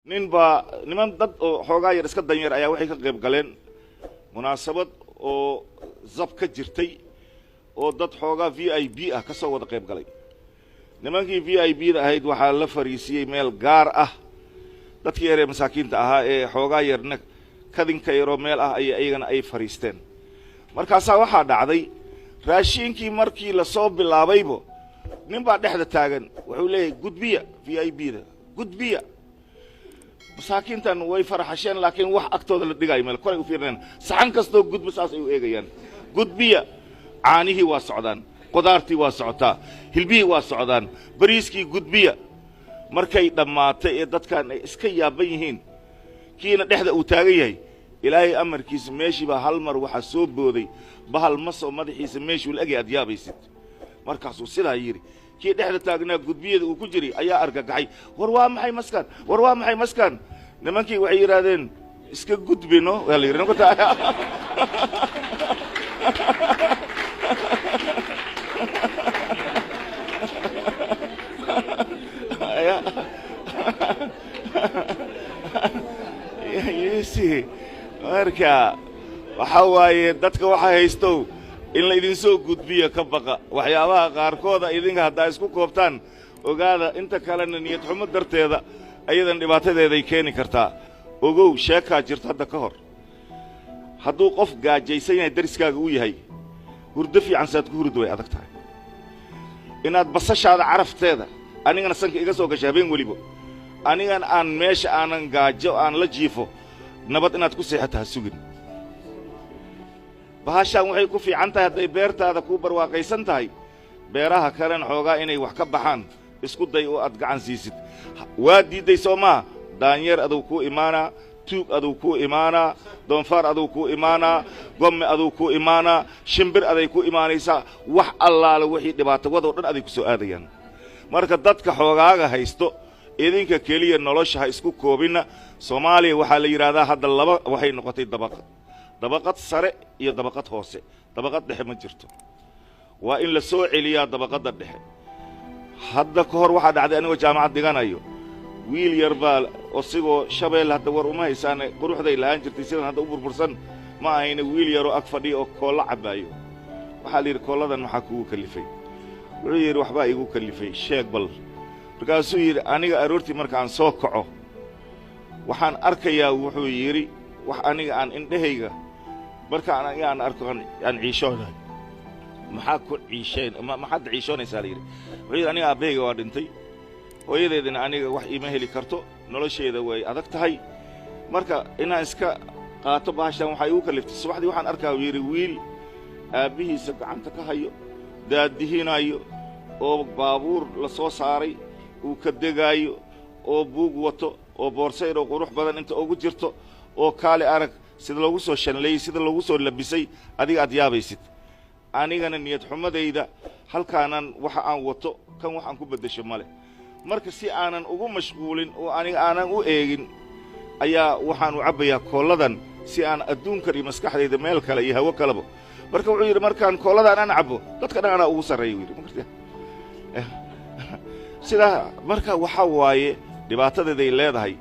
niman dad oo xoogaa yar iska danyar ayaa waxay ka qayb galeen munaasabad oo zab ka jirtay oo dad xoogaa VIP ah ka soo wada qayb galay nimankii VIP da ahayd waxaa la fariisiyay meel gaar ah dadkii yar ee masaakiinta ahaa ee xoogaa yarna kadinka yaro meel ah ayagana ay fariisteen markaasaa waxaa dhacday raashinkii markii la soo bilaabaybo nin baa dhexda taagan wuxuu leeyahay gudbiya VIP da gudbiya masaakiintan way faraxasheen laakiin wax agtooda la dhigay meel koray u fiirneen saxan kasto gudba saas ay u eegayaan gudbiya caanihi waa socdaan qudaartii waa socotaa hilbihii waa socdaan bariiskii gudbiya markay dhammaatay ee dadkan ay iska yaaban yihiin kiina dhexda uu taagan yahay ilaahay amarkiisa meeshiiba hal mar waxaa soo booday bahal masoo madaxiisa meeshuu la-eg aad yaabaysid markaasuu sidaa yidhi kii dhexda taagnaa gudbiyada uu ku jiray ayaa argagaxay war waa maxay maskaan nimankii waxay yidhaahdeen iska gudbino waa la yidhi marka waxaa waaye dadka waxaa haystow in la idin soo gudbiyo ka baqa waxyaabaha qaarkooda idinka haddaa isku koobtaan ogaada inta kalena niyad xumo darteeda ayadan dhibaatadeeday keeni kartaa ogow sheekaa jirto hadda ka hor hadduu qof gaajaysan yahay dariskaaga u yahay hurdo fiican saad ku hurud way adag tahay inaad basashaada carafteeda anigana sanka iga soo gashay habeen weliba anigan aan meesha aanan gaajo aan la jiifo nabad inaad ku seexato ha sugin bahashaan waxay ku fiican tahay hadday beertaada ku barwaaqaysan tahay beeraha kalena xoogaa inay wax ka baxaan isku day oo aad gacan siisid waa diidday soo maa daanyeer aduu kuu imaanaa tuug aduu kuu imaanaa doonfaar aduu kuu imaanaa gomme aduu kuu imaanaa shimbir aday ku imaanaysaa wax allaale wixii dhibaato wadoo dhan aday ku soo aadayaan marka dadka xoogaaga haysto idinka keliya nolosha ha isku koobinna Soomaaliya waxaa la yiraahdaa hadda laba waxay noqotay dabaqad sare iyo dabaqad hoose dabaqad dhexe ma jirto waa in la soo celiyaa dabaqada dhexe hadda ka hor waxa dhacday aniga jaamacad dhiganayo wiil yar baa osigoo shabeel hadda war uma haysaan quruxday laan jirtay sidan hadda u burbursan ma ahayna wiil yar oo ag fadhiyo oo koola cabaayo waxa la yiri kooladan waxa kugu kalifay wuxuu yiri waxba igu kalifay sheeg bal markaasuu yiri aniga aroortii markaan soo kaco waxaan arkayaa wuxuu yiri wax aniga aan indhahayga markaan aan arko aan ciishoonahay maxaa ku ciisheen maxaad ciishoonaysaa la yiri wuxuu yiri aniga aabahayga waa dhintay hooyadeedina aniga wax iima heli karto nolosheeda way adag tahay marka inaan iska qaato baashan waxa igu kaliftay subaxdii waxaan arkaa yiri wiil aabihiisa gacanta ka hayo daadihinayo oo baabuur la soo saaray uu ka degaayo oo buug wato oo boorsayro qurux badan inta ugu jirto oo kaali arag sida loogu soo shanleeyay sida loogu soo labisay adiga aad yaabaysid anigana niyad xumadayda halkaanan waxa aan wato kan waxaan ku bedesho male marka si aanan ugu mashquulin oo aniga aanan u eegin ayaa waxaan u cabayaa kooladan si aan adduunka iyo maskaxdayda meel kale iyo hawo kaleba marka wuxuu yiri markaan kooladan aan cabo dadka dhan ana ugu sareeyo yiri sida marka waxa waaye dhibaatadeeday leedahay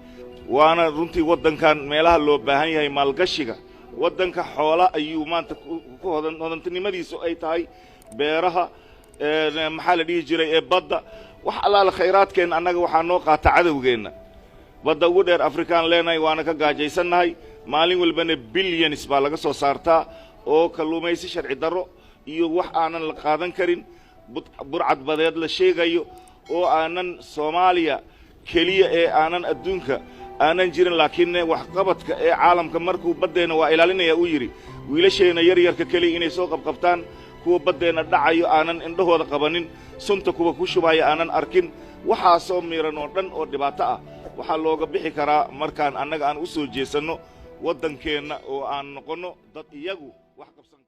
waana runtii wadankan meelaha loo baahan yahay maalgashiga wadanka xoola ayuu maanta ku hodantinimadiisu ay tahay beeraha maxaa la dhihi jiray ee badda wax allaala khayraadkeen annaga waxaa noo qaata cadowgeenna badda ugu dheer afrikaan leenahay waana ka gaajaysannahay maalin walbana billions baa laga soo saartaa oo kalluumaysi sharci darro iyo wax aanan la qaadan karin burcad badeed la sheegayo oo aanan Soomaaliya keliya ee aanan adduunka aanan jirin laakiin wax qabadka ee caalamka markuu badeena waa ilaalinaya uu yiri wiilasheena yar yarka kaliya inay soo qabqabtaan kuwa badeena dhacayo aanan indhahooda qabanin sunta kuwa ku shubaya aanan arkin waxa soo miiran oo dhan oo dhibaato ah waxa looga bixi karaa markaan annaga aan u soo jeesano wadankeena oo aan noqono dad iyagu wax qabsan